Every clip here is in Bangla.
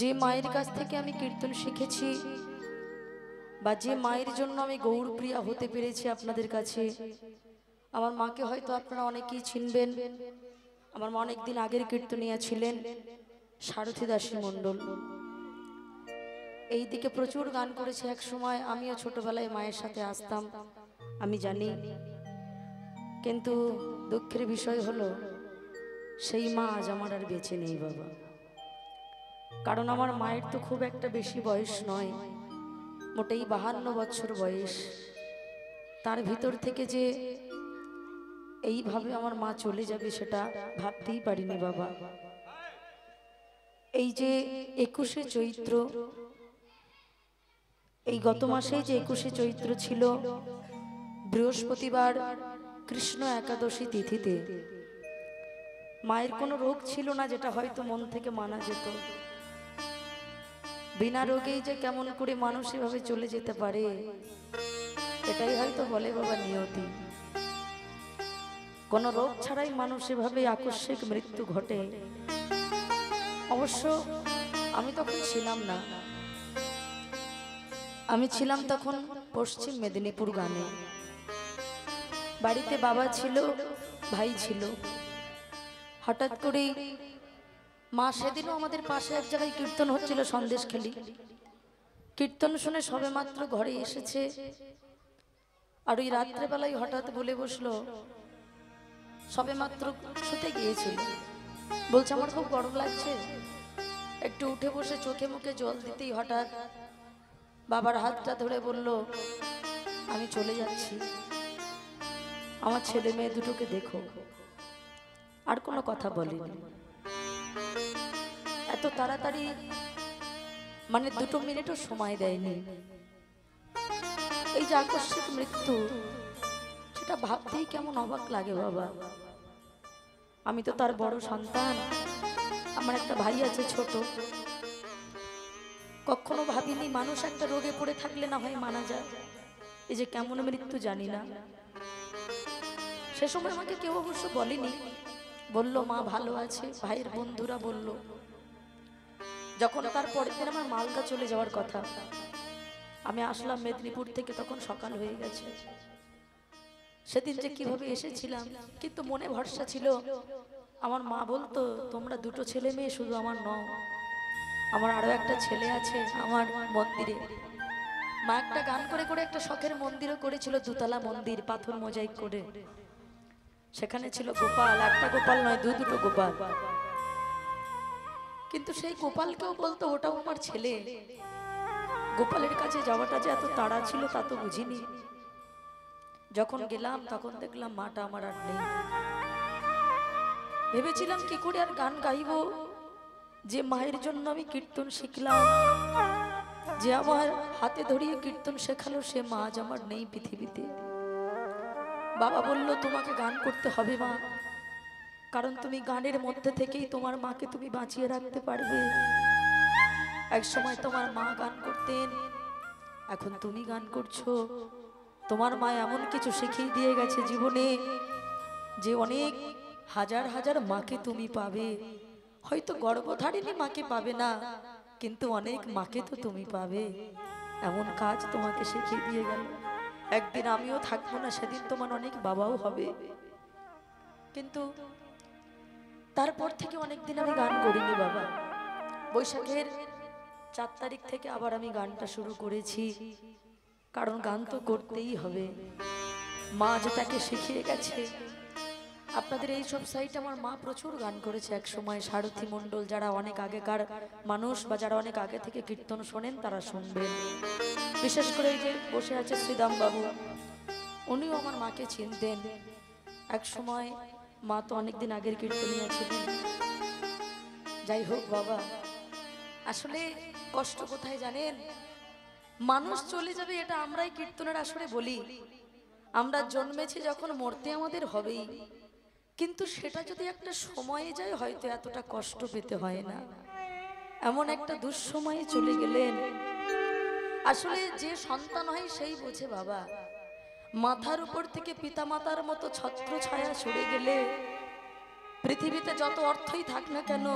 যে মায়ের কাছ থেকে আমি কীর্তন শিখেছি বা যে মায়ের জন্য আমি গৌরপ্রিয়া হতে পেরেছি আপনাদের কাছে, আমার মাকে হয়তো আপনারা অনেকেই চিনবেন। আমার মা অনেকদিন আগের কীর্তনিয়া ছিলেন সারথী দাসী মণ্ডল। এই দিকে প্রচুর গান করেছে এক সময়, আমিও ছোটবেলায় মায়ের সাথে আসতাম, আমি জানি। কিন্তু দুঃখের বিষয় হলো সেই মা আজ আমার আর বেঁচে নেই বাবা। কারণ আমার মায়ের তো খুব একটা বেশি বয়স নয়, মোটেই 52 বছর বয়স। তার ভিতর থেকে যে এইভাবে আমার মা চলে যাবে সেটা ভাবতেই পারিনি বাবা। এই যে 21শে চৈত্র, এই গত মাসেই যে 21শে চৈত্র ছিল, বৃহস্পতিবার কৃষ্ণ একাদশী তিথিতে মায়ের কোনো রোগ ছিল না যেটা হয়তো মন থেকে মানা যেত। বিনা রোগেই যে কেমন করে মানুষ এভাবে চলে যেতে পারে, এটাই হয়তো বলে বাবা নিয়তি। কোনো রোগ ছাড়াই মানুষ এভাবে আকস্মিক মৃত্যু ঘটে। অবশ্য আমি তখন ছিলাম না, আমি ছিলাম তখন পশ্চিম মেদিনীপুর গ্রামে। বাড়িতে বাবা ছিল, ভাই ছিল। হঠাৎ করেই মা, সেদিনও আমাদের পাশে এক জায়গায় কীর্তন হচ্ছিল সন্দেশখালি। কীর্তন শুনে সবে মাত্র ঘরে এসেছে, আর ওই রাত্রেবেলায় হঠাৎ বলে বসলো, সবে মাত্র শুতে গিয়েছিল, বলছে আমার খুব গরম লাগছে, একটু উঠে বসে চোখে মুখে জল দিতেই হঠাৎ বাবার হাতটা ধরে বলল, আমি চলে যাচ্ছি, আমার ছেলে মেয়ে দুটোকে দেখো। আর কোনো কথা বলিনি। এত তাড়াতাড়ি মানে 2 মিনিটও সময় দেয়নি। এই যে আকস্মিক মৃত্যু, সেটা ভাবতেই কেমন অবাক লাগে বাবা। আমি তো তার বড় সন্তান, আমার একটা ভাই আছে ছোট। কখনো ভাবিনি মানুষ একটা রোগে পড়ে থাকলে না হয় মানা যায়, এই যে কেমন মৃত্যু জানি না। সে সময় আমাকে কেউ অবশ্য বলেনি, বলল মা ভালো আছে, ভাইয়ের বন্ধুরা বলল। যখন তার পরের দিন আমার মালদা চলে যাওয়ার কথা, আমি আসলাম মেদিনীপুর থেকে, তখন সকাল হয়ে গেছে। সেদিন যে কিভাবে এসেছিলাম, কিন্তু মনে ভরসা ছিল। আমার মা বলতো, তোমরা 2টো ছেলে মেয়ে, শুধু আমার নও, আমার আরো একটা ছেলে আছে আমার মন্দিরে। মা একটা গান করে করে একটা শখের মন্দিরও করেছিল, 2তলা মন্দির, পাথর মোজাইক করে। সেখানে ছিল গোপাল, একটা গোপাল নয়, 2-2টো গোপাল। কিন্তু সেই গোপালকেও বলতো ওটাও আমার ছেলে। গোপালের কাছে যাওয়াটা যে এত তাড়া ছিল তা তো বুঝিনি। যখন গেলাম তখন দেখলাম মাটা আমার আর নেই। ভেবেছিলাম কি করে আর গান গাইবো, যে মায়ের জন্য আমি কীর্তন শিখলাম, যে আমার হাতে ধরিয়ে কীর্তন শেখালো, সে মা আজ আমার নেই পৃথিবীতে। বাবা বলল, তোমাকে গান করতে হবে মা, কারণ তুমি গানের মধ্যে থেকেই তোমার মাকে তুমি বাঁচিয়ে রাখতে পারবে। এক সময় তোমার মা গান করতেন, এখন তুমি গান করছো। তোমার মা এমন কিছু শিখিয়ে দিয়ে গেছে জীবনে, যে অনেক হাজার হাজার মাকে তুমি পাবে। হয়তো গর্ভধারিণী মাকে পাবে না, কিন্তু অনেক মাকে তো তুমি পাবে। এমন কাজ তোমাকে শিখিয়ে দিয়ে গেল। একদিন আমিও থাকবো না, সেদিন তোমার অনেক বাবাও হবে। কিন্তু তারপর থেকে অনেকদিন আমি গান করিনি বাবা। বৈশাখের 4 তারিখ থেকে আবার আমি গানটা শুরু করেছি, কারণ গান তো করতেই হবে। মা যেটাকে শিখিয়ে গেছে। আপনাদের এই সব সাইটে আমার মা প্রচুর গান করেছে এক সময়, সারথী মণ্ডল, যারা অনেক আগেকার মানুষ বা যারা অনেক আগে থেকে কীর্তন শোনেন তারা শুনবেন। বিশেষ করে এই যে বসে আছে শ্রীদাম বাবু, উনিও আমার মাকে চিনতেন এক সময়। মা তো অনেকদিন আগের কীর্তনিয়া ছিলেন। যাই হোক বাবা, আসলে কষ্ট কোথায় জানেন? মানুষ চলে যাবে এটা আমরাই কীর্তনের আসরে বলি। আমরা জন্মেছি যখন, মরতে আমাদের হবেই। কিন্তু সেটা যদি একটা সময়ে যায়, হয়তো এতটা কষ্ট পেতে হয় না। এমন একটা দুঃসময়ে চলে গেলেন। আসলে যে সন্তান হয় সেই বোঝে বাবা। মাথার উপর থেকে পিতামাতার মতো ছত্র ছায়া সরে গেলে, পৃথিবীতে যত অর্থই থাক না কেন,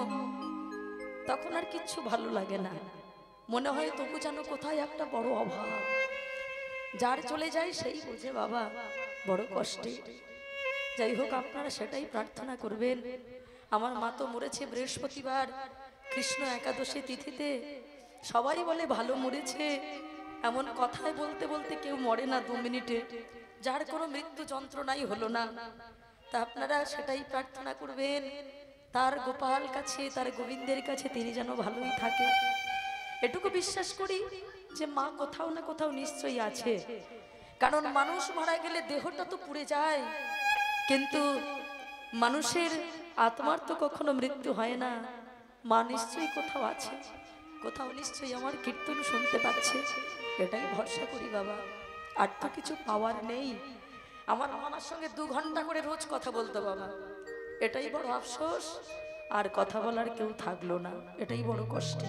তখন আর কিচ্ছু ভালো লাগে না, মনে হয় তবু যেন কোথায় একটা বড় অভাব। যার চলে যায় সেই বোঝে বাবা বড় কষ্টে। যাই হোক, আপনারা সেটাই প্রার্থনা করবেন। আমার মা তো মরেছে বৃহস্পতিবার কৃষ্ণ একাদশী তিথিতে। সবাই বলে ভালো মরেছে, এমন কথায় বলতে বলতে কেউ মরে না 2 মিনিটে, যার কোনো মৃত্যু যন্ত্রণাই হলো না। তা আপনারা সেটাই প্রার্থনা করবেন তার গোপাল কাছে, তার গোবিন্দের কাছে তিনি যেন ভালোই থাকে। এটুকু বিশ্বাস করি যে মা কোথাও না কোথাও নিশ্চয়ই আছে। কারণ মানুষ মারা গেলে দেহটা তো পুড়ে যায়, কিন্তু মানুষের আত্মার তো কখনো মৃত্যু হয় না। মা নিশ্চয়ই কোথাও আছে, কোথাও নিশ্চয়ই আমার কীর্তন শুনতে পাচ্ছে, এটাই ভরসা করি বাবা। আর তো কিছু পাওয়ার নেই। আমার মামার সঙ্গে 2 ঘন্টা করে রোজ কথা বলতো বাবা, এটাই বড় আফসোস। আর কথা বলার কেউ থাকলো না, এটাই বড় কষ্ট।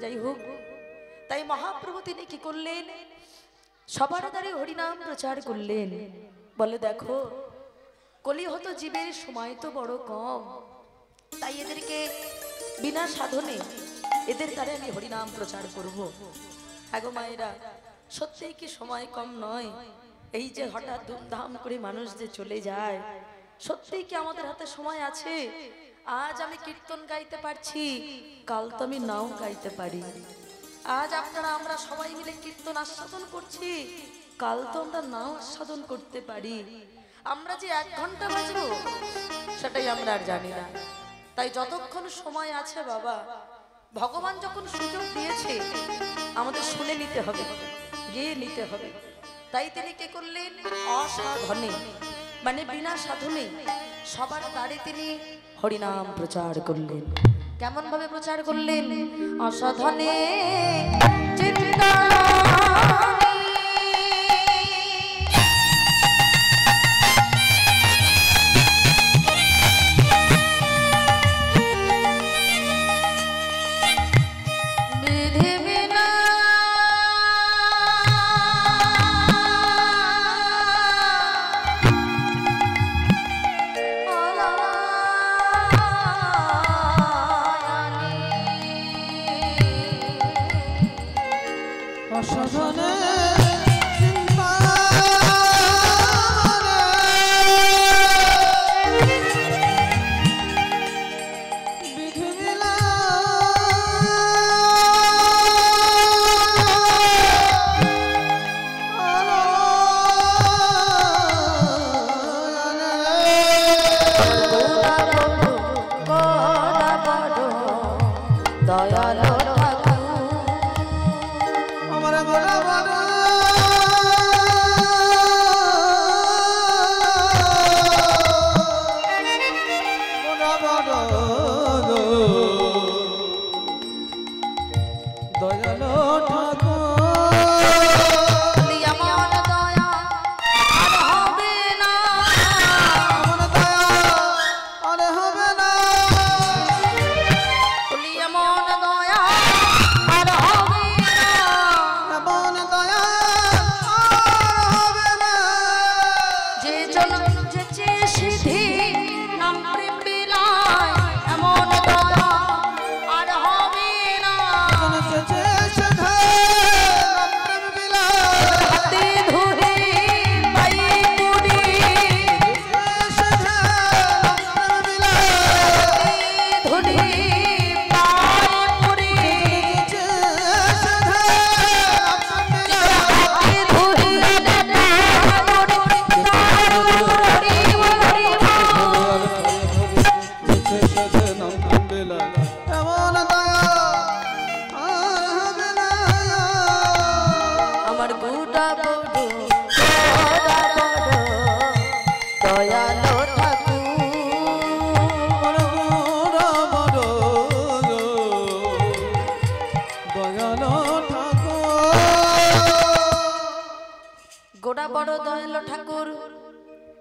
যাই হোক, তাই মহাপ্রভু তিনি কি করলেন, সবার দ্বারে হরিনাম প্রচার করলেন। বলে দেখো, কলিহত জীবের সময় তো বড় কম, তাই এদেরকে বিনা সাধনে এদের দ্বারে আমি হরিনাম প্রচার করব। আগো মায়েরা, সত্যিই কি সময় কম নয়? এই যে হঠাৎ ধুমধাম করে মানুষ যে চলে যায়, সত্যিই কি আমাদের হাতে সময় আছে? আজ আমি কীর্তন গাইতে পারছি, কাল তো আমি নাও গাইতে পারি। আজ আপনারা আমরা সবাই মিলে কীর্তন আস্বাদন করছি, কাল তো আমরা নাও আস্বাদন করতে পারি। আমরা যে 1 ঘন্টা বাজবো সেটাই আমরা আর জানি না। তাই যতক্ষণ সময় আছে বাবা, ভগবান যখন সুযোগ দিয়েছে আমাদের শুনে নিতে হবে, গেয়ে নিতে হবে। তাই তিনি কে করলেন, অসাধনে মানে বিনা সাধনে সবার দ্বারে তিনি হরিনাম প্রচার করলেন। কেমন ভাবে প্রচার করলেন? অসাধনে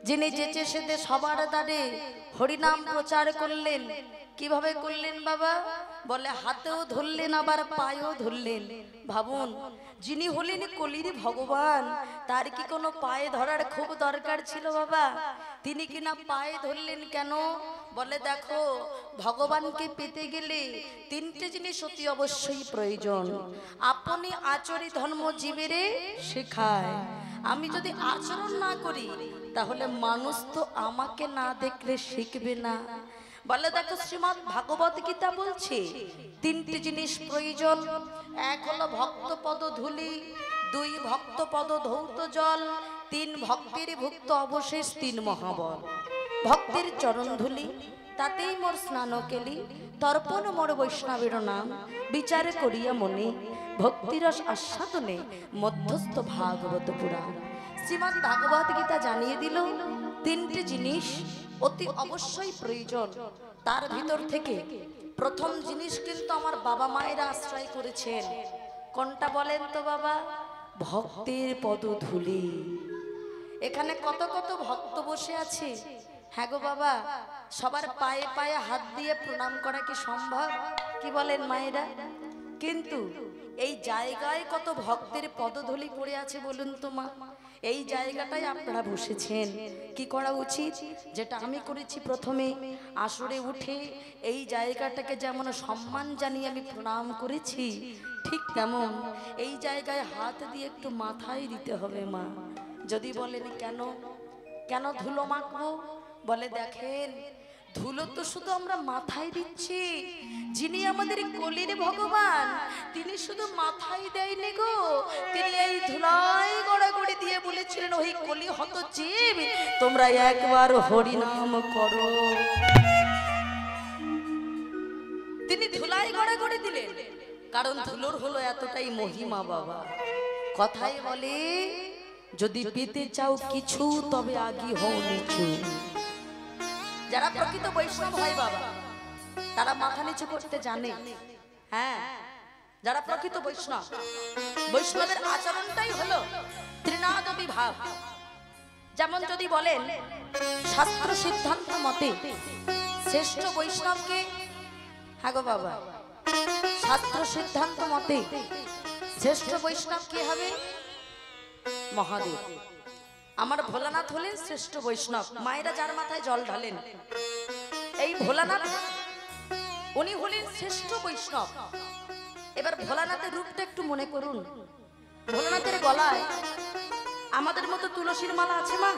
যিনি যেচে সেতে সবার দ্বারে হরিনাম প্রচার করলেন। কিভাবে করলেন বাবা? বলে হাতেও ধরলেন আবার পায়েও ধরলেন। ভাবুন, যিনি হলেন কলির ভগবান, তার কি কোনো পায়ে ধরার খুব দরকার ছিল বাবা? তিনি কিনা পায়ে ধরলেন কেন? বলে দেখো, ভগবানকে পেতে গেলে তিনটে জিনিস অতি অবশ্যই প্রয়োজন। আপনি আচরি ধর্ম জীবেরে শেখায়। আমি যদি আচরণ না করি তাহলে মানুষ তো আমাকে না দেখলে শিখবে না। বলে দেখো, শ্রীমদ্ ভাগবত গীতা বলছে তিনটি জিনিস প্রয়োজন। এক হলো ভক্ত পদ ধূলি, দুই ভক্ত পদ ধৌত জল, তিন ভক্তির ভুক্ত অবশেষ তিন মহাবল। ভক্তির চরণ ধূলি, তাতেই মোর স্নান কেলি, তর্পণ মোর বৈষ্ণবের নাম, বিচার করিয়া মনে, ভক্তিরস আস্বাদনে মধ্যস্থ ভাগবত পুরাণ। শ্রীমদ্ ভাগবত গীতা জানিয়ে দিল তিনটি জিনিস অতি অবশ্যই প্রয়োজন। তার ভিতর থেকে প্রথম জিনিস কিন্তু আমার বাবা মায়েরা আশ্রয় করেছেন। কোনটা বলেন তো বাবা? ভক্তের পদধূলি। এখানে কত কত ভক্ত বসে আছে। হ্যাঁ গো বাবা, সবার পায়ে পায়ে হাত দিয়ে প্রণাম করা কি সম্ভব? কি বলেন মায়েরা? কিন্তু এই জায়গায় কত ভক্তের পদধূলি পড়ে আছে বলুন তো মা। এই জায়গাটায় আপনারা বসেছেন। কি করা উচিত? যেটা আমি করেছি, প্রথমে আসরে উঠে এই জায়গাটাকে যেমন সম্মান জানিয়ে আমি প্রণাম করেছি, ঠিক তেমন এই জায়গায় হাত দিয়ে একটু মাথায় দিতে হবে মা। যদি বলেন কেন কেন ধুলো মাখবো? বলে দেখেন, ধুলো তো শুধু আমরা মাথায় দিচ্ছি, যিনি আমাদের কলির ভগবান তিনি শুধু মাথায় দেয়নি গো, তিনি এই ধুলাই গড়াগড়ি দিয়ে বলেছিলেন, ওই কলি হত জীব তোমরা একবার হরিনাম করো। তিনি ধুলাই গড়াগড়ি দিলেন, কারণ ধুলোর হলো এতটাই মহিমা বাবা। কথাই বলে, যদি পেতে চাও কিছু তবে আগে হও নিচু। যারা প্রকৃত বৈষ্ণব হয় বাবা, তারা মাথা নিচু করতে জানে। হ্যাঁ, যারা প্রকৃত বৈষ্ণব, বৈষ্ণবের আচরণটাই হলো ত্রিনাদ বিভাগ। যেমন যদি বলেন শাস্ত্র সিদ্ধান্ত মতে শ্রেষ্ঠ বৈষ্ণবকে, হ্যাঁ গো বাবা, শাস্ত্র সিদ্ধান্ত মতে শ্রেষ্ঠ বৈষ্ণব কি হবে? মহাদেব। আমার ভোলানাথ হলেন শ্রেষ্ঠ বৈষ্ণব। মায়েরা যার মাথায় জল ঢালেন, এই ভোলানাথ উনি হলেন শ্রেষ্ঠ বৈষ্ণব। এবার ভোলানাথের রূপটা একটু মনে করুন। ভোলানাথের গলায় আমাদের মতো তুলসীর মালা আছে মা,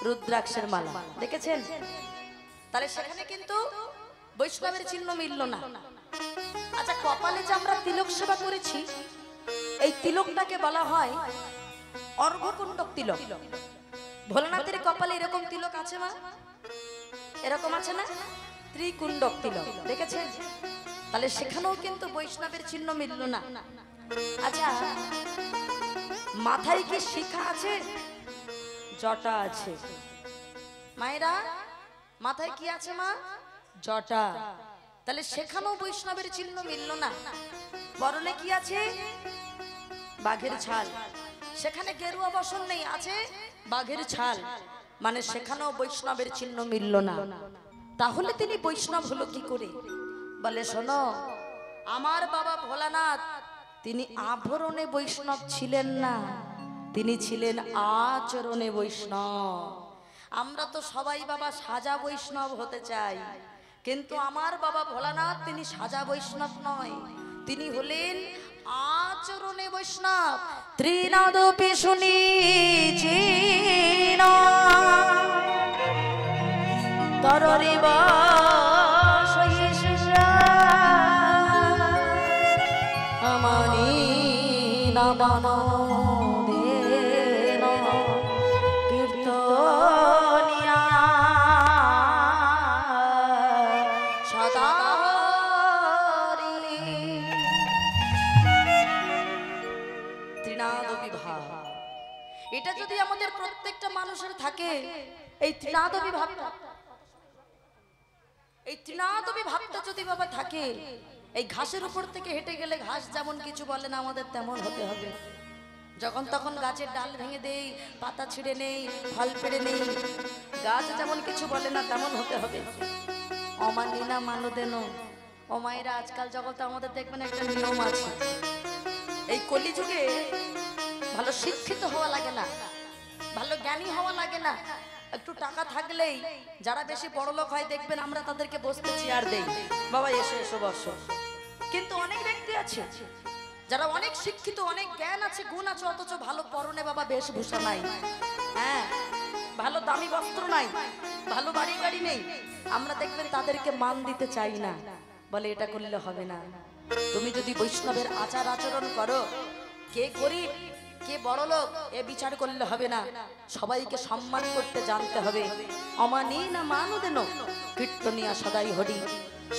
রুদ্রাক্ষের মালা দেখেছেন? তাহলে সেখানে কিন্তু বৈষ্ণবের চিহ্ন মিলল না। আচ্ছা, কপালে যে আমরা তিলক সেবা করেছি, এই তিলকটাকে বলা হয় অর্ঘকুণ্ডক তিলক। ভোলানাথের কপালে এরকম তিলক আছে মা? এরকম আছে না? ত্রিকুণ্ডক তিলক দেখেছেন? তাহলে সেখানেও কিন্তু বৈষ্ণবের চিহ্ন মিলল না। আচ্ছা, মাথায় কি শিখা আছে? জটা আছে। মায়েরা, মাথায় কি আছে মা? জটা। তাহলে সেখানেও বৈষ্ণবের চিহ্ন মিলল না। বরণে কি আছে? বাঘের ছাল। সেখানে গেরুয়া বসন নেই, আছে বাঘের ছাল, মানে সেখানেও বৈষ্ণবের চিহ্ন মিলল না। তাহলে তিনি বৈষ্ণব হলো কি করে? বলে শোনো, আমার বাবা ভোলানাথ তিনি আভরণে বৈষ্ণব ছিলেন না, তিনি ছিলেন আচরণে বৈষ্ণব। আমরা তো সবাই বাবা সাজা বৈষ্ণব হতে চাই, কিন্তু আমার বাবা ভোলানাথ তিনি সাজা বৈষ্ণব নয়, তিনি হলেন আচরণে বৈষ্ণব। ত্রিনাদপি শুনিছি না তররে বাসিসা আমানি না বানো দেন কীর্তনিয়া সদা। ত্রিনাদ বিভাগ, এটা যদি আমাদের প্রত্যেকটা মানুষের থাকে, এই ত্রিনাদ বিভাগটা, এই ত্রিনাদ বিভাগটা যদি বাবা থাকে, এই ঘাসের উপর থেকে হেঁটে গেলে ঘাস যেমন কিছু বলে না, আমাদের তেমন হতে হবে। যখন তখন গাছের ডাল ভেঙে দেই, পাতা ছিঁড়ে নেই, ফল পেড়ে নেই। গাছ যেমন কিছু বলে না তেমন হতে হবে। অমানি না মানো দেন। ও মায়েরা, আজকাল জগতে আমাদের দেখবেন একটা নিয়ম আছে। এই কলিযুগে ভালো শিক্ষিত হওয়া লাগে না, ভালো জ্ঞানী হওয়া লাগে না। একটু টাকা থাকলেই যারা বেশি বড় লোক হয় দেখবেন আমরা তাদেরকে বসতে চেয়ার দেই, বাবা এসো এসো বসো। কিন্তু অনেক ব্যক্তি আছে যারা অনেক শিক্ষিত, অনেক জ্ঞান আছে, গুণ আছে, অথচ ভালো পরনে বাবা বেশভূষা নাই, হ্যাঁ, ভালো দামি বস্ত্র নাই, ভালো বাড়ি গাড়ি নেই। আমরা দেখবেন তাদেরকে মান দিতে চাই না, বলে এটা করলে হবে না। তুমি যদি বৈষ্ণবের আচার আচরণ করো, কে গরিব কে বড় লোক এ বিচার করলে হবে না, সবাইকে সম্মান করতে জানতে হবে। অমানি না মানো দেন, কীর্তনিয়া সদাই হরি,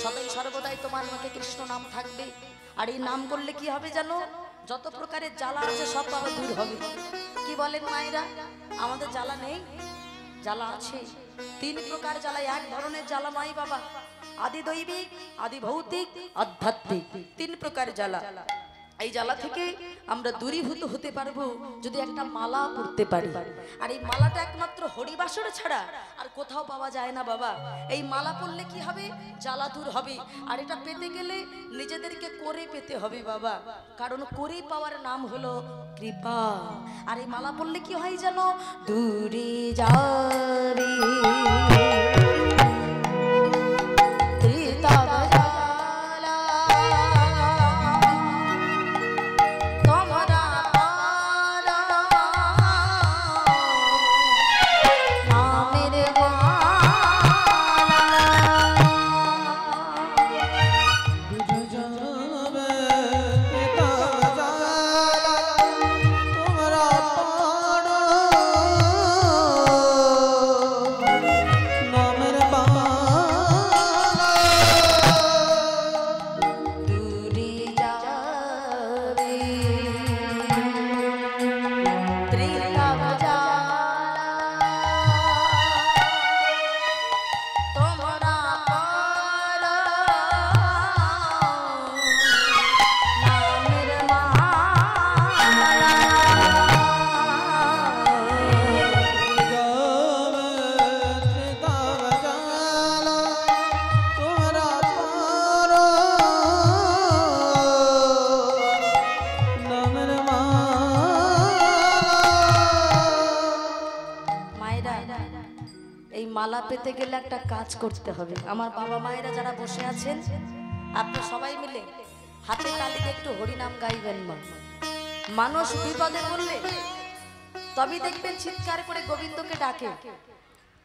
সদাই সর্বদাই তোমার মুখে কৃষ্ণ নাম থাকবে। আর এই নাম করলে কি হবে জানো? যত প্রকারের জ্বালা আছে সব বাবা দূর হবে। কি বলেন মায়েরা? আমাদের জ্বালা নেই? জ্বালা আছে। 3 প্রকার জ্বালা, এক ধরনের জ্বালা নয় বাবা। আদি দৈবিক, আদি ভৌতিক, আধ্যাত্মিক, 3 প্রকার জ্বালা। এই জ্বালা থেকে আমরা দূরীভূত হতে পারবো যদি একটা মালা পরতে পারি। আর এই মালাটা একমাত্র হরিবাসরে ছাড়া আর কোথাও পাওয়া যায় না বাবা। এই মালা পরলে কি হবে? জ্বালা দূর হবে। আর এটা পেতে গেলে নিজেদেরকে করে পেতে হবে বাবা, কারণ করে পাওয়ার নাম হলো কৃপা। আর এই মালা পরলে কি হয় জানো? দূরে যাবে মালা পেতে গেলে একটা কাজ করতে হবে। আমার বাবা মায়েরা যারা বসে আছেন, আপনি সবাই মিলে হাতে তালি দিয়ে একটু হরিনাম গাইবেন। মা মানুষ বিপদে পড়লে তবে দেখবেন চিৎকার করে গোবিন্দকে ডাকে।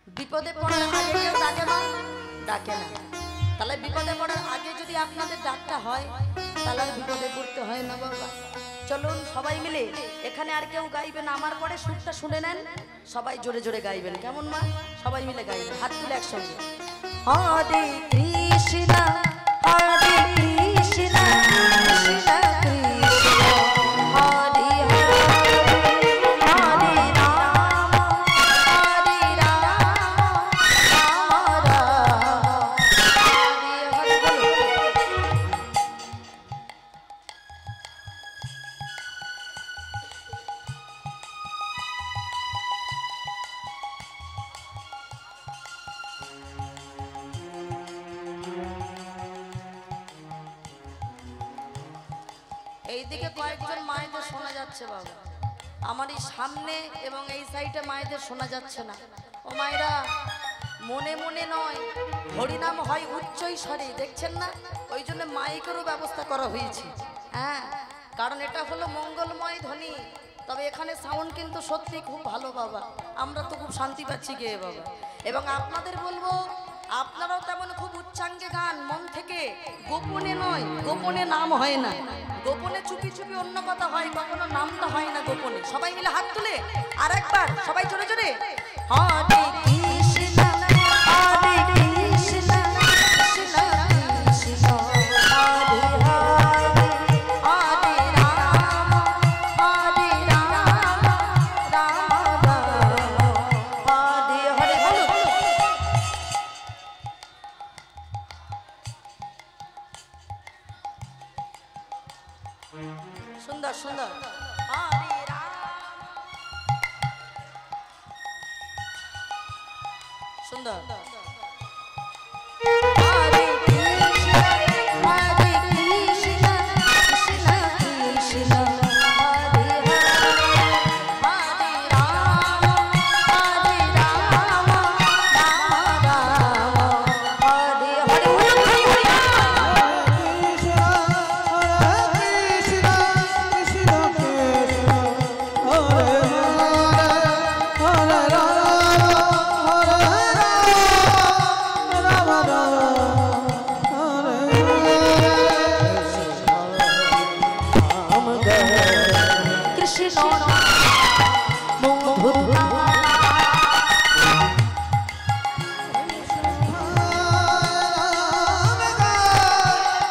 বিপদে পড়ার আগে কেউ ডাকে না, ডাকে না। তাহলে বিপদে পড়ার আগে যদি আপনাদের ডাকটা হয় তাহলে আর বিপদে পড়তে হয় না বাবা। চলুন সবাই মিলে, এখানে আর কেউ গাইবে না, আমার পরে সুরটা শুনে নেন, সবাই জোরে জোরে গাইবেন, কেমন মা? সবাই মিলে গাইবেন, হাত তুলে একসঙ্গে। হরে কৃষ্ণ হরে কৃষ্ণ কৃষ্ণ কৃষ্ণ হরে হরে হরে রাম হরে রাম রাম রাম হরে হরে। এইদিকে কয়েকজন মায়েদের শোনা যাচ্ছে বাবা, আমার এই সামনে এবং এই সাইডে মায়েদের শোনা যাচ্ছে না। ও মায়েরা, মনে মনে নয়, হরিনাম হয় উচ্চই স্বরে, দেখছেন না? ওই জন্য মাইকেরও ব্যবস্থা করা হয়েছে, হ্যাঁ, কারণ এটা হলো মঙ্গলময় ধ্বনি। তবে এখানে সাউন্ড কিন্তু সত্যি খুব ভালো বাবা, আমরা তো খুব শান্তি পাচ্ছি গিয়ে বাবা। এবং আপনাদের বলবো, আপনারাও তেমন খুব উচ্চাঙ্গে গান, মন থেকে, গোপনে নয়। গোপনে নাম হয় না, গোপনে চুপি চুপি অন্য কথা হয়, কখনো নামটা হয় না গোপনে। সবাই মিলে হাত তুলে আর একবার সবাই জোরে জোরে হরে কৃষ্ণ হরে কৃষ্ণ কৃষ্ণ কৃষ্ণ হরে হরে হরে রাম হরে রাম রাম রাম হরে হরে। সুন্দর সুন্দর। হরে রাম সুন্দর। হরে কৃষ্ণ হরে কৃষ্ণ কৃষ্ণ কৃষ্ণ হরে হরে হরে রাম হরে রাম রাম রাম হরে হরে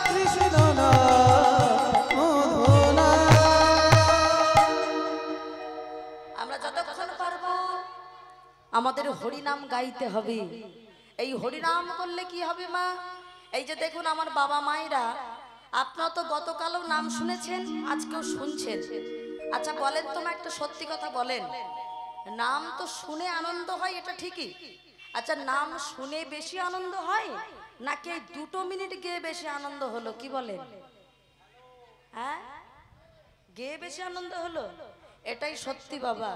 কৃষ্ণ আমরা যতক্ষণ পারবো আমাদের হরিনাম গাইতে হবে। এই হরিনাম করলে কি হবে মা? এই যে দেখুন আমার বাবা মায়েরা, আপনারা তো গতকালও নাম শুনেছেন, আজকেও শুনছেন। আচ্ছা বলেন তো মা, একটা সত্যি কথা বলেন, নাম তো শুনে আনন্দ হয় এটা ঠিকই, আচ্ছা নাম শুনে বেশি আনন্দ হয় নাকি এই 2 মিনিট গিয়ে বেশি আনন্দ হলো? কি বলেন? হ্যাঁ, গেয়ে বেশি আনন্দ হলো, এটাই সত্যি বাবা।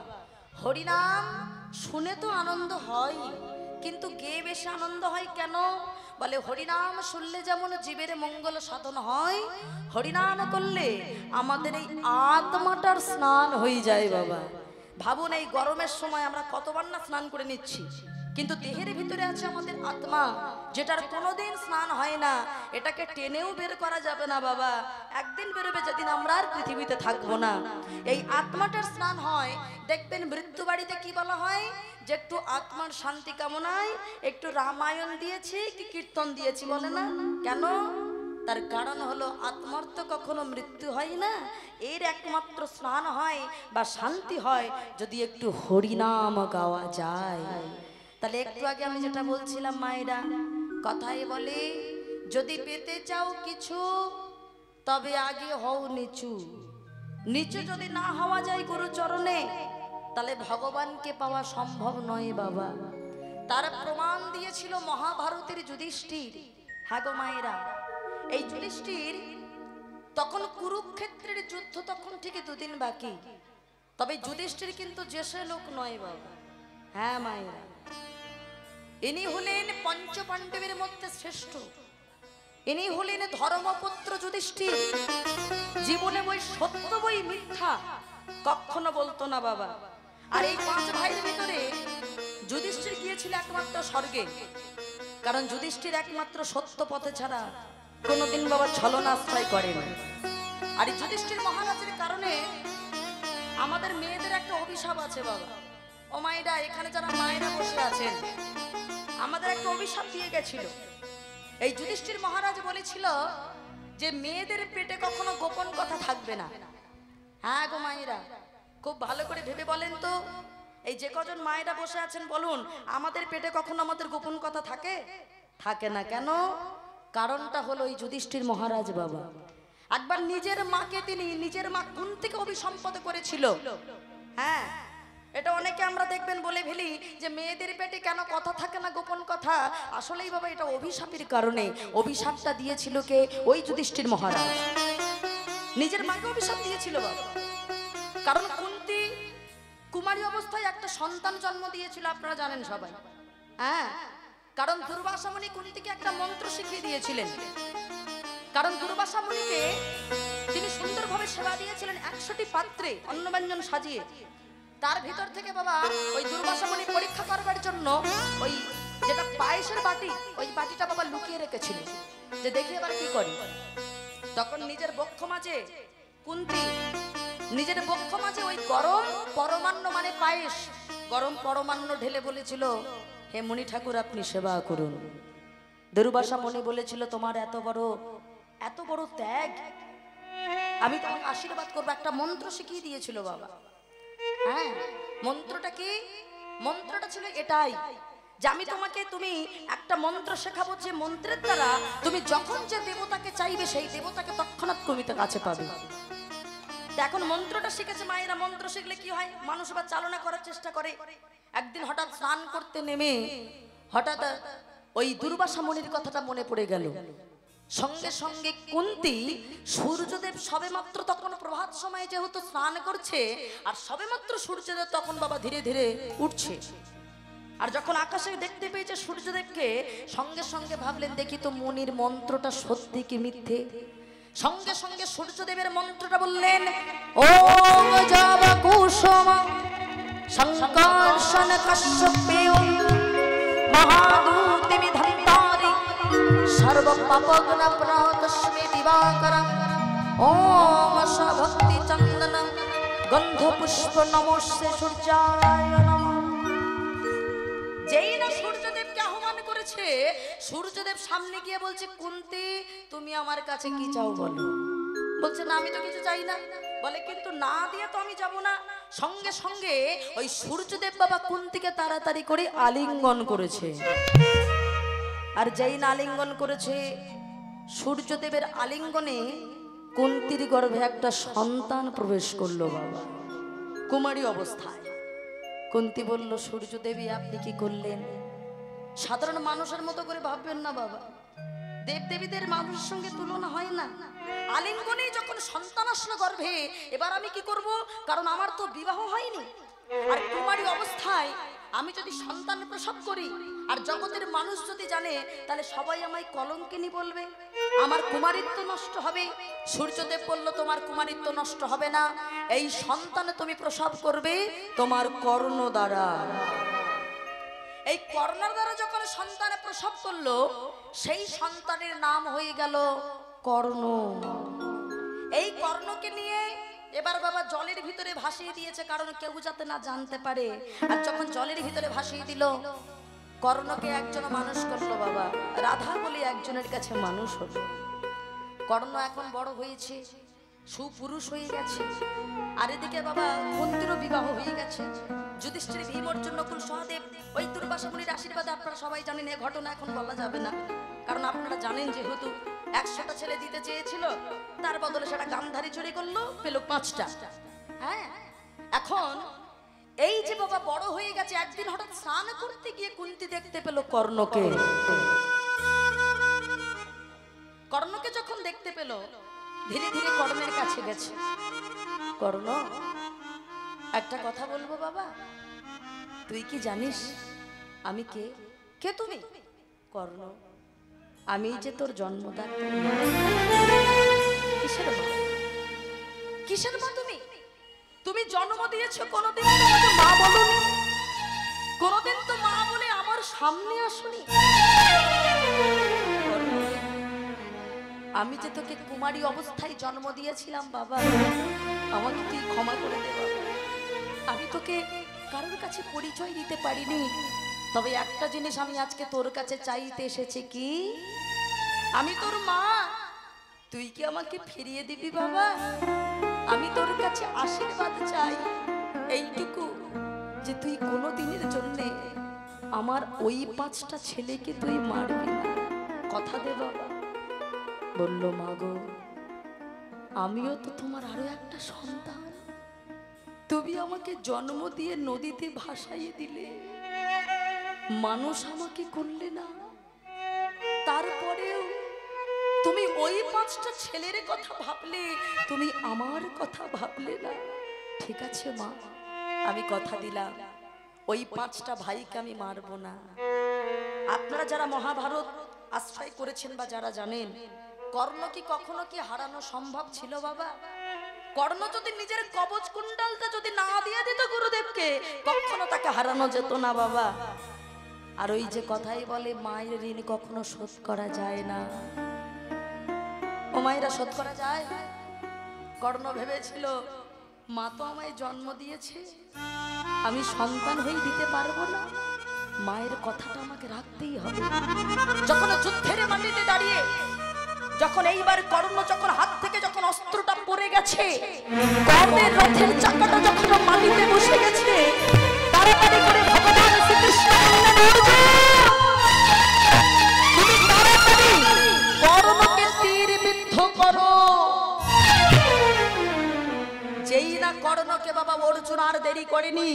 হরিনাম শুনে তো আনন্দ হয়, কিন্তু গেয়ে বেশি আনন্দ হয় কেন? বলে হরিনাম শুনলে যেমন জীবের মঙ্গল সাধন হয়, হরিনাম করলে আমাদের এই আত্মাটার স্নান হয়ে যায় বাবা। ভাবুন এই গরমের সময় আমরা কতবার না স্নান করে নিচ্ছি, কিন্তু দেহের ভিতরে আছে আমাদের আত্মা, যেটার কোনোদিন স্নান হয় না। এটাকে টেনেও বের করা যাবে না বাবা, একদিন বেরোবে যেদিন আমরা আর পৃথিবীতে থাকবো না। এই আত্মাটার স্নান হয়। দেখবেন মৃত্যু বাড়িতে কি বলা হয়, যে একটু আত্মার শান্তি কামনায় একটু রামায়ণ দিয়েছি কি কীর্তন দিয়েছি বলে না কেন? তার কারণ হলো আত্মার তো কখনো মৃত্যু হয় না, এর একমাত্র স্নান হয় বা শান্তি হয় যদি একটু হরিনাম গাওয়া যায়। তাহলে একটু আগে আমি যেটা বলছিলাম মায়েরা, কথাই বলে যদি পেতে চাও কিছু তবে আগে হও নিচু। নিচু যদি না হওয়া যায় গুরু চরণে, তাহলে ভগবানকে পাওয়া সম্ভব নয় বাবা। তার প্রমাণ দিয়েছিল মহাভারতের যুধিষ্ঠির। হ্যাঁ গো মায়েরা, এই যুধিষ্ঠির তখন কুরুক্ষেত্রের যুদ্ধ তখন ঠিক 2 দিন বাকি, তবে যুধিষ্ঠির কিন্তু জেসে লোক নয় বাবা। হ্যাঁ মায়েরা, ইনি হলেন পঞ্চপাণ্ডবের মধ্যে শ্রেষ্ঠ, ইনি হলেন ধর্মপুত্র যুধিষ্ঠির। জীবনে বই সত্য বই মিথ্যা কখনো বলতো না বাবা। আর এই 5 ভাইয়ের ভিতরে যুধিষ্ঠির গিয়েছিল একমাত্র স্বর্গে, কারণ যুধিষ্ঠির একমাত্র সত্য পথে ছাড়া কোনোদিন বাবা ছলনা আশ্রয় করেন। আর এই যুধিষ্ঠির মহারাজের কারণে আমাদের মেয়েদের একটা অভিশাপ আছে বাবা। ও মায়েরা, এখানে যারা মায়েরা বসে আছেন, আমাদের একটা অভিশাপ দিয়ে গেছিল। এই যুধিষ্ঠির মহারাজ বলেছিল যে মেয়েদের পেটে কখনো গোপন কথা থাকবে না। হ্যাঁ গো মায়েরা, খুব ভালো করে ভেবে বলেন তো, এই যে কজন মায়েরা বসে আছেন বলুন, আমাদের পেটে কখনো আমাদের গোপন কথা থাকে? থাকে না কেন? কারণটা হলো এই যুধিষ্ঠির মহারাজ বাবা। একবার নিজের মাকে তিনি, নিজের মা কুন্তিকে অভিসম্পাদ করেছিল। হ্যাঁ, এটা অনেকে আমরা দেখবেন বলে ফেলি যে মেয়েদের পেটে কেন কথা থাকে না, গোপন কথা। আসলেই বাবা এটা অভিশাপের কারণে। অভিশাপটা দিয়েছিল কে? ওই যুধিষ্ঠির মহারাজ নিজের মাকে অভিশাপ দিয়েছিল বাবা। কারণ কুন্তি কুমারী অবস্থায় একটা সন্তান জন্ম দিয়েছিল, আপনারা জানেন সবাই। হ্যাঁ, কারণ দুর্বাসা মুনি কুন্তিকে একটা মন্ত্র শিখিয়ে দিয়েছিলেন। কারণ দুর্বাসা মুনিকে তিনি সুন্দরভাবে সেবা দিয়েছিলেন 100টি পাত্রে অন্ন ব্যঞ্জন সাজিয়ে। তার ভিতর থেকে বাবা ওই দুর্বাসা মুনি পরীক্ষা করবার জন্য ওই যেটা পায়েসের বাটি, ওই বাটিটা বাবা লুকিয়ে রেখেছিল, যে দেখি এবার কি করি। তখন নিজের বক্ষ মাঝে কুন্তি, নিজের বক্ষ মাঝে ওই গরম পরমান্ন মানে পায়েস, গরম পরমান্ন ঢেলে বলেছিল, হে মুনি ঠাকুর আপনি সেবা করুন। দুর্বাসা মুনি বলেছিল, তোমার এত বড় ত্যাগ, আমি তোমাকে আশীর্বাদ করবো। একটা মন্ত্র শিখিয়ে দিয়েছিল বাবা। হ্যাঁ, মন্ত্রটা কি? মন্ত্রটা ছিল এটাই যে আমি তোমাকে, তুমি একটা মন্ত্র শেখাবো, যে মন্ত্রের দ্বারা তুমি যখন যে দেবতাকে চাইবে সেই দেবতাকে তৎক্ষণাৎ তুমি তার কাছে পাবে। এখন মন্ত্রটা শিখেছে মায়েরা। মন্ত্র শিখলে কি হয়, মানুষ বা চালনা করার চেষ্টা করে। একদিন হঠাৎ স্নান করতে নেমে হঠাৎ ওই দুর্বাসা মুনির কথাটা মনে পড়ে গেল। সঙ্গে সঙ্গে কুন্তী সূর্যদেব সবেমাত্র তখন প্রভাত সময়ে যেহেতু স্নান করছে, আর সবেমাত্র সূর্যদেব তখন বাবা ধীরে ধীরে উঠছে, আর যখন আকাশে দেখতে পেয়েছে সূর্যদেবকে, সঙ্গে সঙ্গে ভাবলেন দেখি তো মুনির মন্ত্রটা সত্যি কি মিথ্যে। সঙ্গে সঙ্গে সূর্যদেবের মন্ত্রটা বললেন, ওম জব কুসুম সংকর্ষণ কাশ্যপেয় মহাদূতি বিধন্তারি সর্ব পাপগ্ন প্রতস্মে দিবাকরং ওম সভক্তি চন্দন গন্ধ পুষ্প নমস্তে সূর্যায় নমঃ। যেই না সূর্যদেবকে আহ্বান করেছে, সূর্যদেব সামনে গিয়ে বলছে, কুন্তী তুমি আমার কাছে কি চাও বলো। বলছে না আমি তো কিছু চাই না। বলে কিন্তু না দিয়ে তো আমি যাব না। সঙ্গে সঙ্গে ওই সূর্যদেব বাবা কুন্তীকে তাড়াতাড়ি করে আলিঙ্গন করেছে। আর যেই না আলিঙ্গন করেছে, সূর্যদেবের আলিঙ্গনে কুন্তীর গর্ভে একটা সন্তান প্রবেশ করলো বাবা, কুমারী অবস্থায়। কুন্তী বলল, সূর্যদেবী আপনি কি করলেন? সাধারণ মানুষের মতো করে ভাববেন না বাবা, দেবদেবীদের মানুষের সঙ্গে তুলনা হয় না। আলিঙ্গনেই যখন সন্তান আসলো গর্ভে, এবার আমি কি করব? কারণ আমার তো বিবাহ হয়নি, আর কুমারী অবস্থায় আমি যদি সন্তান প্রসব করি আর জগতের মানুষ যদি জানে, তাহলে সবাই আমায় কলঙ্কিনী বলবে, আমার কুমারিত্ব নষ্ট হবে। সূর্যদেব বলল, তোমার কুমারিত্ব নষ্ট হবে না, এই সন্তান তুমি প্রসব করবে তোমার কর্ণ দ্বারা। এই কর্ণের দ্বারা যখন সন্তান প্রসব করলো, সেই সন্তানের নাম হয়ে গেল কর্ণ। এই কর্ণকে নিয়ে এবার বাবা জলের ভিতরে ভাসিয়ে দিয়েছে, কারণ কেউ যাতে না জানতে পারে। আর যখন জলের ভিতরে ভাসিয়ে দিল, কর্ণকে একজন মানুষ করলো বাবা, রাধা বলে একজনের কাছে মানুষ হলো। কর্ণ এখন বড় হয়েছে, সুপুরুষ হয়ে গেছে, আর এদিকে বাবা কুন্তীরও বিবাহ হয়ে গেছে। যুধিষ্ঠির, ভীম, অর্জুন, নকুল, সহদেব, ওই দুর্বাসা মুনির আশীর্বাদে আপনারা সবাই জানেন। এই ঘটনা এখন বলা যাবে না, কারণ আপনারা জানেন যেহেতু 100টা ছেলে দিতে চেয়েছিল, তার বদলে সেটা গান্ধারী চুরি করলো, পেল 5টা। হ্যাঁ, এখন এই যে বাবা বড় হয়ে গেছে, একদিন হঠাৎ স্নান করতে গিয়ে কুন্তী দেখতে পেল কর্ণকে। কর্ণকে যখন দেখতে পেল, ধীরে ধীরে কর্ণের কাছে গেছে। কর্ণ, একটা কথা বলবো বাবা, তুই কি জানিস আমি কে? কে তুমি? কর্ণ, আমি যে তোর জন্মদাতা। কিসের মা? কিসের মা তুমি? তুমি জন্ম দিয়েছো, কোনোদিন তোমাকে মা বলোনি, কোনোদিন তো মা বলে আমার সামনে আসনি। আমি যে তোকে কুমারী অবস্থায় জন্ম দিয়েছিলাম বাবা, আমাকে তুই ক্ষমা করে দে বাবা। আমি তোকে কারোর কাছে পরিচয় দিতে পারিনি, তবে একটা জিনিস আমি আজকে তোর কাছে চাইতে এসেছি, কি আমি তোর মা, তুই কি আমাকে ফিরিয়ে দিবি বাবা? আমি তোর কাছে আশীর্বাদ চাই এইটুকু, যে তুই কোনো দিনের জন্য আমার ওই 5টা ছেলেকে তুই মারবি না, কথা দে বাবা। বলল, মা গো, আমিও তো তোমার আরো একটা সন্তান, তুমি আমাকে জন্ম দিয়ে নদীতে ভাসাইয়ে দিলে, মানুষ আমাকে করলে না, তারপরেও তুমি ওই 5টা ছেলের কথা ভাবলে, তুমি আমার কথা ভাবলে না। ঠিক আছে মা, আমি কথা দিলাম ওই 5টা ভাইকে আমি মারবো না। আপনারা যারা মহাভারত আশ্রয় করেছেন বা যারা জানেন, কর্ণ কি কখনো কি হারানো সম্ভব ছিল বাবা? কর্ণ যদি নিজের কবচ কুণ্ডলটা যদি না দিয়ে দিত গুরুদেবকে, কখনো তাকে হারানো যেত না বাবা। আর ওই যে কথাই বলে, মায়ের ঋণ কখনো শোধ করা যায় না। ও মায়েরা, শোধ করা যায়? কর্ণ ভেবেছিল, মা তো আমায় জন্ম দিয়েছে, আমি সন্তান হয়ে দিতে পারবো না, মায়ের কথাটা আমাকে রাখতেই হবে। যখন যুদ্ধের মাটিতে দাঁড়িয়ে, যখন এইবার কর্ণ যখন হাত থেকে যখন অস্ত্রটা পড়ে গেছে, কর্ণের রথের চাকাটা যখন মাটিতে বসে গেছে, তাড়াতাড়ি করে ভগবান শ্রীকৃষ্ণ তুমি তাড়াতাড়ি কর্ণকে তীর বিদ্ধ করো। যেই না কর্ণকে বাবা অর্জুন আর দেরি করেনি,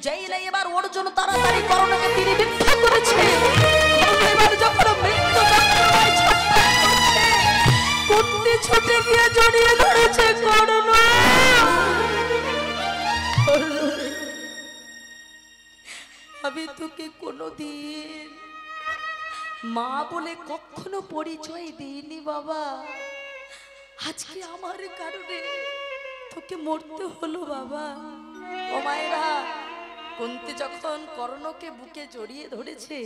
যেইলে এবার অর্জুন তাড়াতাড়ি কর্ণকে তিনি বিদ্ধ করেছে। এবার যখন মৃত্যু যন্ত্রণায় ছটফট করছে, কুন্তি ছুটে গিয়ে জড়িয়ে ধরেছে কর্ণ। আমি তোকে কোনোদিন মা বলে কখনো পরিচয় দিইনি বাবা, আজকে আমার কারণে তোকে মরতে হলো বাবা। ও মায়েরা, কুন্তি যখন কর্ণকে বুকে জড়িয়ে ধরেছে,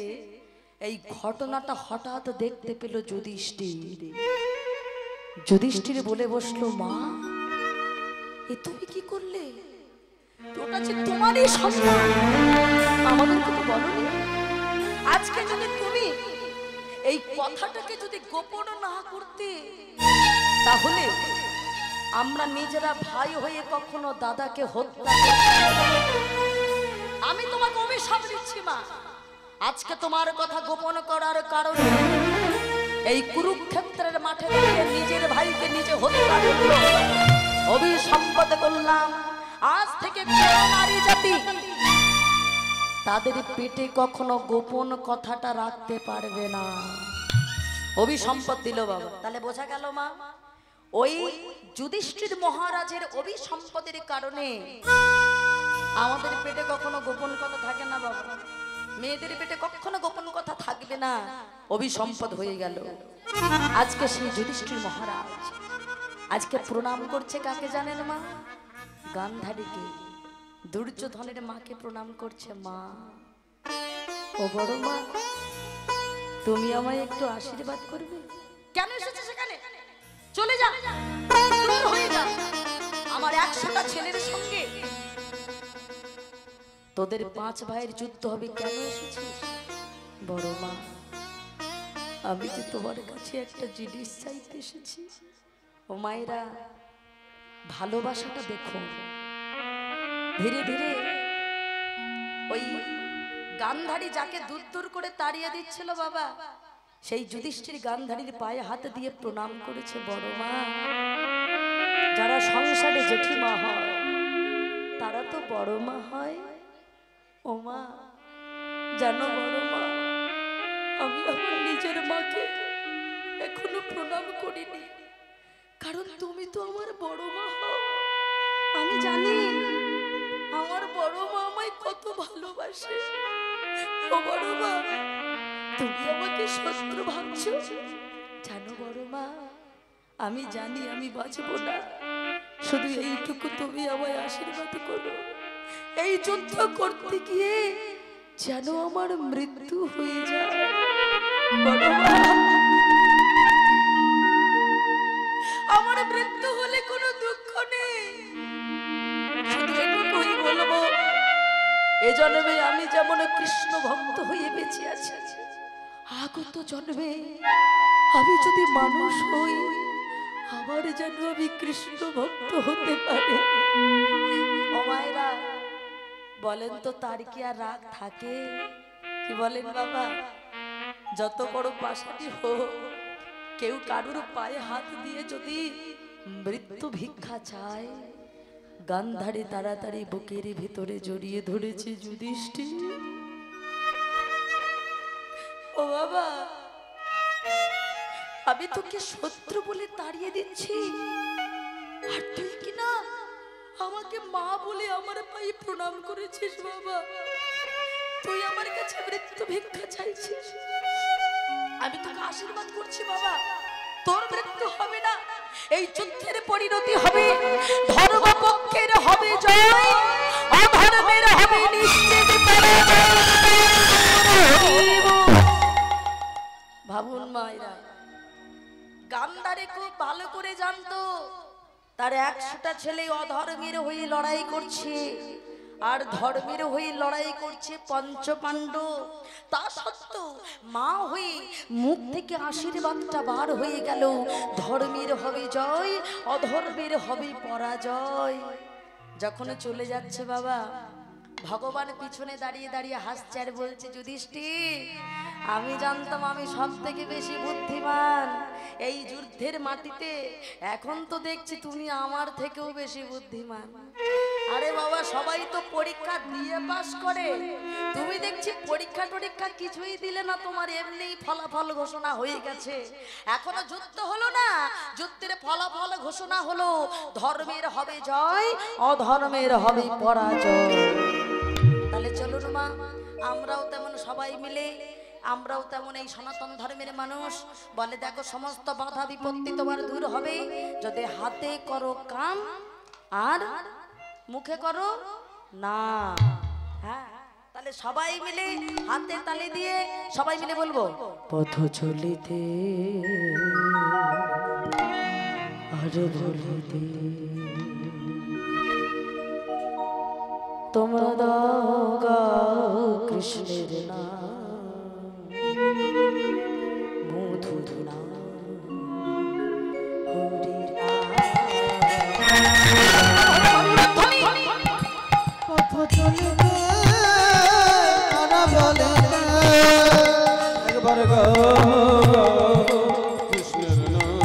এই ঘটনাটা হঠাৎ দেখতে পেল যুধিষ্ঠির। যুধিষ্ঠির বলে বসলো, মা এ তুমি কি করলে? ওটা যে তোমারই সন্তান, আমাদেরকে তো বলোনি। আজকে যদি তুমি এই কথাটাকে যদি গোপন না করতে, তাহলে আমরা নিজেরা ভাই হয়ে কখনো দাদাকে হত্যা করতে। আমি তোমাকে অভিশাপ দিচ্ছি মা, আজকে তোমার কথা গোপন করার কারণে এই কুরুক্ষেত্রের মাঠে দাঁড়িয়ে নিজের ভাইকে নিজে হত্যা করলো। অভিসম্পাদ করলাম, আজ থেকে নারী জাতি তাদের পেটে কখনো গোপন কথাটা রাখতে পারবে না। অভিসম্পদ দিল বাবা। তাহলে বোঝা গেল মা, ওই যুধিষ্ঠির মহারাজের অভিসম্পদের কারণে আমাদের পেটে কখনো গোপন কথা থাকে না বাবা। মেয়েদের পেটে কখনো গোপন কথা থাকবে না, অভিসম্পদ হয়ে গেল। আজকে সেই যুধিষ্ঠির মহারাজ আজকে প্রণাম করছে কাকে জানেন মা? গান্ধারীকে, দুর্যোধনের মাকে প্রণাম করছে। মা, ও বড় মা, তুমি আমায় একটু আশীর্বাদ করবে? কেন এসেছে সেখানে? চলে যা, দূর হয়ে যা। আমার 100টা ছেলের সঙ্গে তোদের 5 ভাইয়ের যুদ্ধ হবে, কেন এসেছিস? বড় মা, আমি যে তোমার কাছে একটা জিনিস চাইতে এসেছি। ও মায়েরা, ভালোবাসাটা দেখো। ধীরে ধীরে ওই গান্ধারী যাকে দূর দূর করে তাড়িয়ে দিচ্ছিল বাবা, সেই যুধিষ্ঠির গান্ধারীর পায়ে হাত দিয়ে প্রণাম করেছে। বড় মা, যারা সংসারে জেঠিমা হয় তারা তো বড় মা হয়। ও মা, জানো বড় মা, আমি আমার নিজের মাকে এখনো প্রণাম করিনি, কারণ তুমি তো আমার বড় মা হও। আমি জানি আমার বড় মা আমায় কত ভালোবাসে। ও বড় মা, তুমি আমাকে শত্রু ভাবছো? জানো বড় মা, আমি জানি আমি বাঁচবো না, শুধু এইটুকু তুমি আমায় আশীর্বাদ করো। এই যুদ্ধ করতে গিয়ে যেন আমার মৃত্যু হয়ে যায়। বড় মা, আমার মৃত্যু হলে কোনো দুঃখ নেই, শুধু এটুকুই বলবো, এ জন্মে আমি যেমন কৃষ্ণ ভক্ত হয়ে বেঁচে আছি, আগত জন্মে আমি যদি মানুষ হই, আবার যেন আমি কৃষ্ণ ভক্ত হতে পারি। ও মায়েরা, বলেন তো তার কি আর রাগ থাকে? কি বলেন বাবা? যত বড় পাশাটি হোক, কেউ কারুর পায়ে হাত দিয়ে যদি মৃত্যু ভিক্ষা চায়, গান্ধারী তাড়াতাড়ি বুকের ভিতরে জড়িয়ে ধরেছে যুধিষ্ঠির। ও বাবা, আমি তোকে শত্রু বলে তাড়িয়ে দিচ্ছি, আর তুই কি না আমাকে মা বলে আমার পায়ে প্রণাম করেছিস। বাবা, তুই আমার কাছে মৃত্যু ভিক্ষা চাইছিস, আমি তোকে আশীর্বাদ করছি বাবা, তোর মৃত্যু হবে না, এই যুদ্ধের পরিণতি হবে ধর্মপক্ষের হবে জয়, অধর্মের হবে নিশ্চিত পরাজয়। ভাবুন মায়েরা, গান্ধারী খুব ভালো করে জানতো তার 100টা ছেলে অধর্মের হয়ে লড়াই করছে, আর ধর্মের হয়ে লড়াই করছে পঞ্চপাণ্ডব। তা সত্ত্বেও মা হয়ে মুখ থেকে আশীর্বাদটা বার হয়ে গেল, ধর্মের হবে জয়, অধর্মের হবে পরাজয়। যখন চলে যাচ্ছে বাবা, ভগবান পিছনে দাঁড়িয়ে দাঁড়িয়ে হাসছে আর বলছে, যুধিষ্ঠির, আমি জানতাম আমি সব থেকে বেশি বুদ্ধিমান এই যুদ্ধের মাটিতে, এখন তো দেখছি তুমি আমার থেকেও বেশি বুদ্ধিমান। আরে বাবা সবাই তো পরীক্ষা দিয়ে পাস করে, তুমি দেখছি পরীক্ষা টরীক্ষা কিছুই দিলে না, তোমার এমনি ফলাফল ঘোষণা হয়ে গেছে। এখনো যুদ্ধ হলো না, যুদ্ধের ফলাফল ঘোষণা হলো, ধর্মের হবে জয়, অধর্মের হবে পরাজয়। তাহলে চলুন মা, আমরাও তেমন সবাই মিলে, আমরাও তেমন এই সনাতন ধর্মের মানুষ। বলে দেখো সমস্ত বাধা বিপত্তি তোমার দূর হবে যদি হাতে করো কাম আর মুখে করো না। হ্যাঁ, তাহলে সবাই মিলে হাতে তালি দিয়ে সবাই মিলে বলবো, পথ চলিতে আর বলিতে তোমরা দাও গাও কৃষ্ণের নাম, মধুর নাম হরির পথ চলিতে তারা বলে একবার কৃষ্ণের নাম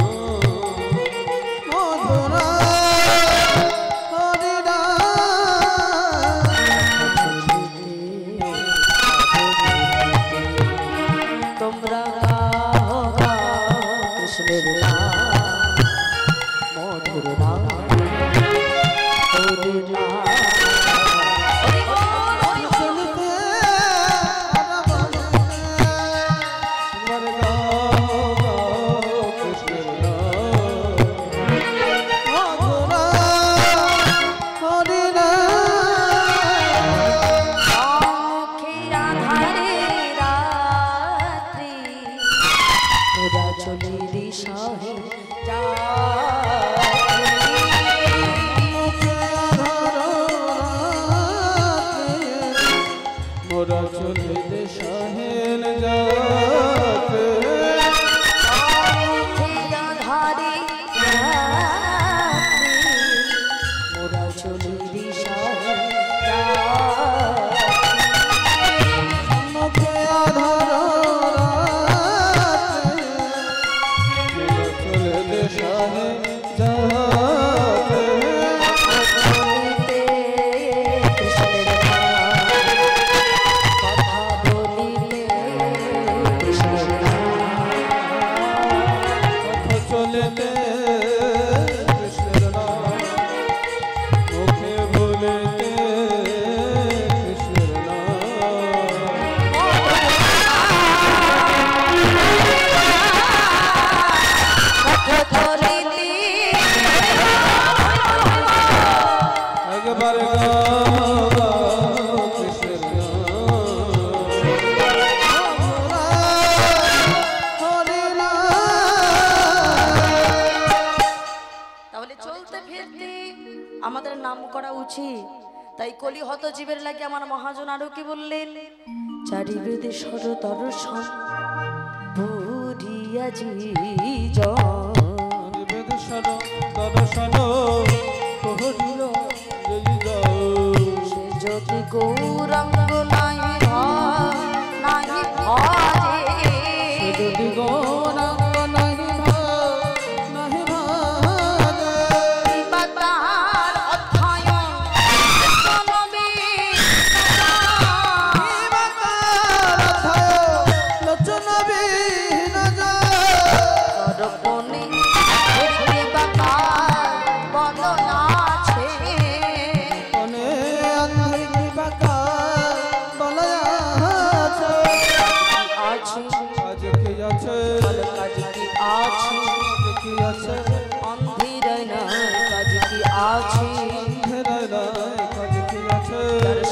মধুর হরিরা। তোমরা গাও গাও কৃষ্ণের নাম, মধুর নাম হরির নাম। আমাদের নাম করা উচিত। তাই কলি হত জীবের লাগে আমার মহাজন আরো কি বললেন, চারি বেদে সর দর্শন বুড়িয়া জি বেদ সর দর্শন সে যদি গৌরাঙ্গ নাই নাই ভজে, সে যদি গৌরাঙ্গ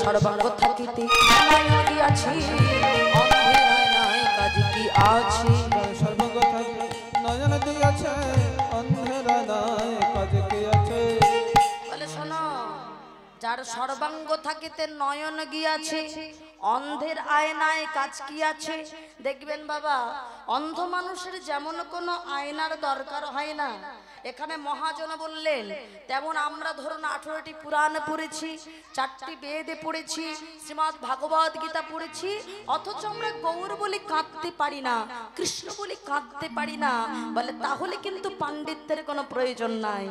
সর্বাঙ্গ থাকিতে আছি কাজ কি আছি, সর্বাঙ্গ থাকিতে নয়ন দিয়াছে অন্ধেরা নাই কাজ কি আছে। বলে শোনো, যার সর্বাঙ্গ থাকিতে নয়ন গিয়াছে অন্ধের আয়নায় কাজ কি আছে? দেখবেন বাবা, অন্ধ মানুষের যেমন কোনো আয়নার দরকার হয় না, এখানে মহাজন বললেন তেমন আমরা ধরুন 18টি পুরাণ পড়েছি, 4টি বেদে পড়েছি, শ্রীমদ্ ভাগবত গীতা পড়েছি, অথচ আমরা গৌর বলে কাঁদতে পারি না, কৃষ্ণ বলে কাঁদতে পারি না। বলে তাহলে কিন্তু পাণ্ডিত্যের কোনো প্রয়োজন নাই।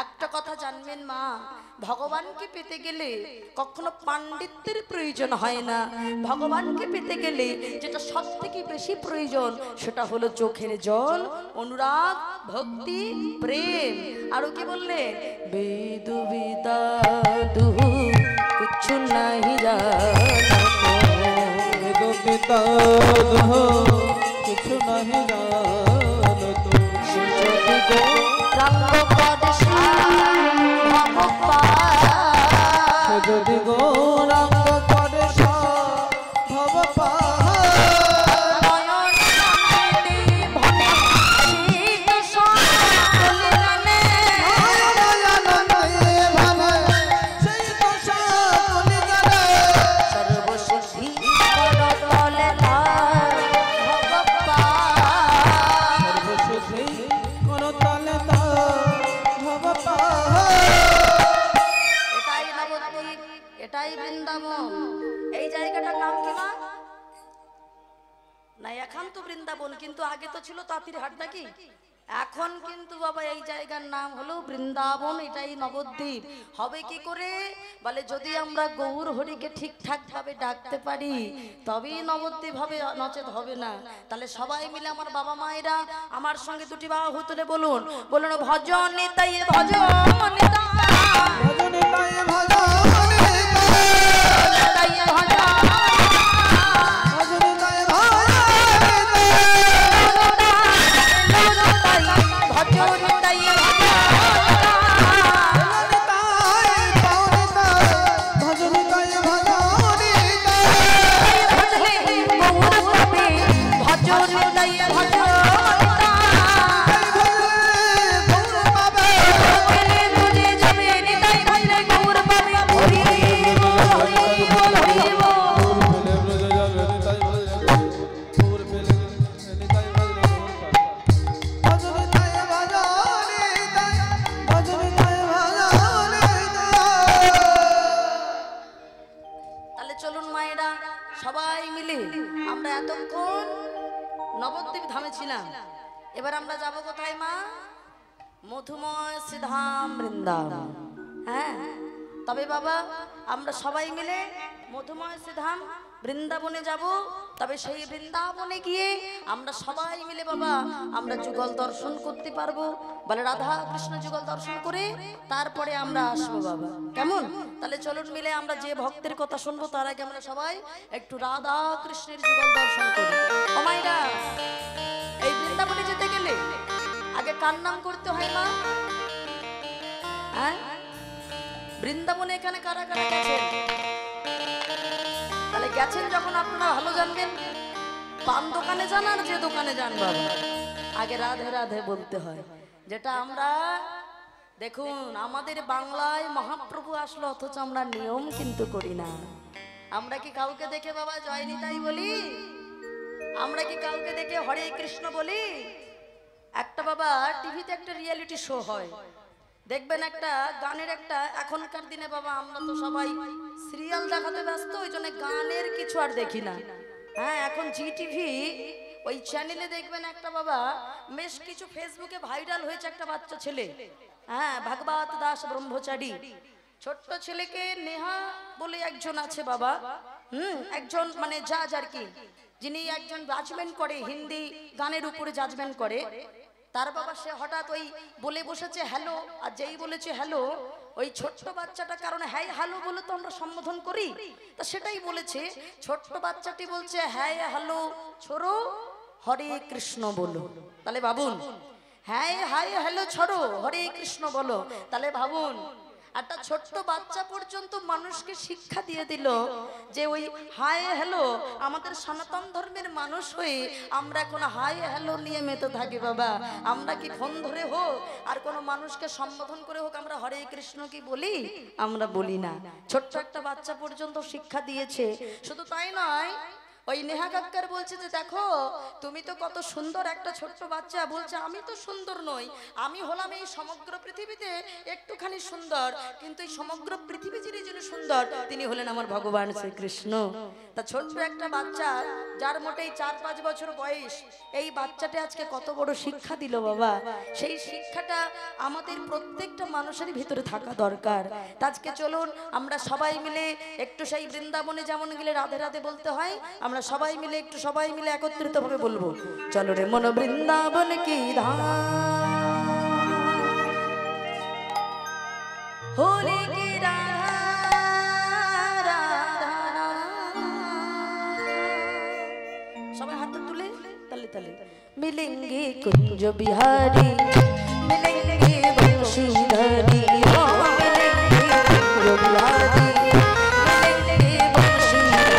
একটা কথা জানবেন মা, ভগবানকে পেতে গেলে কখনো পাণ্ডিত্যের প্রয়োজন হয় না। ভগবানকে পেতে গেলে যেটা সব থেকে বেশি প্রয়োজন সেটা হলো চোখের জল, অনুরাগ, ভক্তি, প্রেম। আরো কি বললে? বেদু বিদাদু কুছু নাহি জানো, পিতা কিছু নাহি জানো তো, যদি গৌরাঙ্গ করে ভব এটাই বৃন্দাবন। এই জায়গাটার নাম কি মা? না এখন তো বৃন্দাবন, কিন্তু আগে তো ছিল তাঁতির হাট নাকি? এখন কিন্তু বাবা এই জায়গার নাম হলো বৃন্দাবন, এটাই নবদ্বীপ। হবে কি করে? বলে যদি আমরা গৌর হরিকে ঠিকঠাক ভাবে ডাকতে পারি তবেই নবদ্বীপ হবে, নচেত হবে না। তাহলে সবাই মিলে আমার বাবা মায়েরা আমার সঙ্গে দুটি বাহু তুলে বলুন, বলুন ভজন নিতাই ভজন নবদ্বীপ ধামে ছিলাম। এবার আমরা যাব কোথায় মা? মধুময় শ্রীধাম বৃন্দাবন। হ্যাঁ, তবে বাবা আমরা সবাই মিলে মধুময় শ্রীধাম বৃন্দাবনে যাব। তবে সেই বৃন্দাবনে গিয়ে আমরা সবাই মিলে বাবা আমরা যুগল দর্শন করতে পারবো। বলে রাধা কৃষ্ণ যুগল দর্শন করে তারপরে আমরা আসবো বাবা, কেমন? তাহলে চলুন মিলে আমরা যে ভক্তের কথা শুনবো তার আগে আমরা সবাই একটু রাধা কৃষ্ণের যুগল দর্শন করি। ও মাইরা, এই বৃন্দাবনে যেতে গেলে আগে কার নাম করতে হয় মা? হ্যাঁ, বৃন্দাবনে এখানে কারা কারা গেছেন? তাহলে গেছেন যখন আপনারা ভালো জানবেন। পান দোকানে যান আর যে দোকানে যান বাবা, আগে রাধে রাধে বলতে হয়। যেটা আমরা দেখুন আমাদের বাংলায় মহাপ্রভু আসলো, অথচ আমরা নিয়ম কিন্তু করি না। আমরা কি কাউকে দেখে বাবা জয় নিতাই বলি? আমরা কি কাউকে দেখে হরে কৃষ্ণ বলি? একটা বাবা টিভিতে একটা রিয়েলিটি শো হয়, দেখবেন একটা গানের একটা, এখনকার দিনে বাবা আমরা তো সবাই সিরিয়াল দেখাতে ব্যস্ত, ওই জন্য গানের কিছু আর দেখি না। হ্যাঁ, এখন জি টিভি ওই চ্যানেলে দেখবেন একটা বাবা বেশ কিছু ফেসবুকে ভাইরাল হয়েছে একটা বাচ্চা ছেলে, হ্যাঁ ভাগবত দাস ব্রহ্মচারী, ছোট্ট ছেলেকে নেহা বলে একজন আছে বাবা, একজন মানে জাজ আর কি, যিনি একজন জাজমেন্ট করে, হিন্দি গানের উপরে জাজমেন্ট করে। তার বাবা সে হঠাৎ ওই বলে বসেছে হ্যালো, আর যেই বলেছে হ্যালো ওই ছোট্ট বাচ্চাটা, কারণ হ্যাঁ হ্যালো বলে তো আমরা সম্বোধন করি, তা সেটাই বলেছে। ছোট্ট বাচ্চাটি বলছে হ্যাঁ হ্যালো ছোড়ো হরে কৃষ্ণ বলো। তাহলে ভাবুন, হ্যাঁ হাই হ্যালো ছোড়ো হরে কৃষ্ণ বলো, তাহলে ভাবুন একটা ছোট্ট বাচ্চা পর্যন্ত মানুষকে শিক্ষা দিয়ে দিল যে ওই হাই হ্যালো, আমাদের সনাতন ধর্মের মানুষ হয়ে আমরা কোনো হাই হ্যালো নিয়ে মেতে থাকি বাবা। আমরা কি ফোন ধরে হোক আর কোনো মানুষকে সম্বোধন করে হোক আমরা হরে কৃষ্ণ কি বলি? আমরা বলি না। ছোট্ট একটা বাচ্চা পর্যন্ত শিক্ষা দিয়েছে। শুধু তাই নয়, ওই নেহা কাক্কার বলছে যে দেখো তুমি তো কত সুন্দর, একটা ছোট্ট বাচ্চা বলছে আমি তো সুন্দর নই, আমি হলাম এই সমগ্র পৃথিবীতে একটুখানি সুন্দর, কিন্তু এই সমগ্র পৃথিবী যিনি যিনি সুন্দর তিনি হলেন আমার ভগবান শ্রীকৃষ্ণ। তা ছোট্ট একটা বাচ্চা যার মোটেই 4-5 বছর বয়স, এই বাচ্চাটা আজকে কত বড় শিক্ষা দিল বাবা। সেই শিক্ষাটা আমাদের প্রত্যেকটা মানুষের ভিতরে থাকা দরকার। তা আজকে চলুন আমরা সবাই মিলে একটু সেই বৃন্দাবনে যেমন গেলে রাধে রাধে বলতে হয়, আমরা সবাই মিলে একটু সবাই মিলে একত্রিত ভাবে বলবো, চলো রে মন বৃন্দাবন কি ধাম, হোলি কি রাধা রাধা রাম। সবাই হাত তুলে তালে তালে মিলেंगे कुंज बिहारी मिलेंगे बंशीधरी, हो मिलेंगे कुंज बिहारी मिलेंगे बंशीधरी।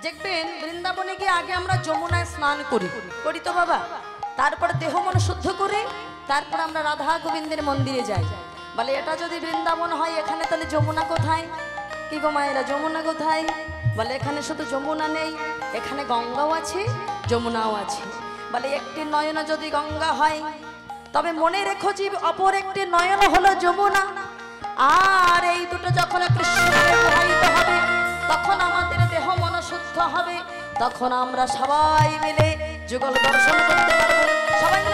দেখবেন বৃন্দাবনে গিয়ে আগে আমরা যমুনায় স্নান করি করি তো বাবা, তারপর দেহ মন শুদ্ধ করে তারপর আমরা রাধা গোবিন্দের মন্দিরে যাই। বলে এটা যদি বৃন্দাবন হয় এখানে তাহলে যমুনা কোথায়? কি গো মায়েরা, যমুনা কোথায়? বলে এখানে শুধু যমুনা নেই, এখানে গঙ্গাও আছে যমুনাও আছে। বলে একটি নয়ন যদি গঙ্গা হয় তবে মনে রেখো জীব অপর একটি নয়ন হলো যমুনা। আর এই দুটো যখন কৃষ্ণে প্রবাহিত হবে তখন আমাদের দেহ মন শুদ্ধ হবে, তখন আমরা সবাই মিলে যুগল দর্শন করতে পারবো। সবাই মিলে